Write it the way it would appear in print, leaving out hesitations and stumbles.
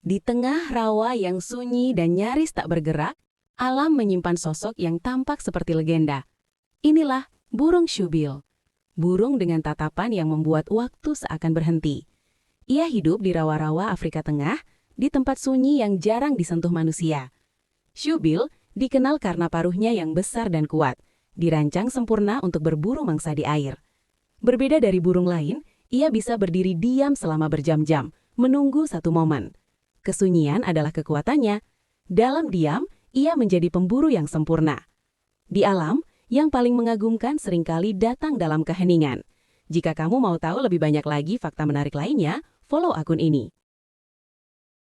Di tengah rawa yang sunyi dan nyaris tak bergerak, alam menyimpan sosok yang tampak seperti legenda. Inilah burung syubil. Burung dengan tatapan yang membuat waktu seakan berhenti. Ia hidup di rawa-rawa Afrika Tengah, di tempat sunyi yang jarang disentuh manusia. Syubil dikenal karena paruhnya yang besar dan kuat, dirancang sempurna untuk berburu mangsa di air. Berbeda dari burung lain, ia bisa berdiri diam selama berjam-jam, menunggu satu momen. Kesunyian adalah kekuatannya. Dalam diam, ia menjadi pemburu yang sempurna. Di alam, yang paling mengagumkan seringkali datang dalam keheningan. Jika kamu mau tahu lebih banyak lagi fakta menarik lainnya, follow akun ini.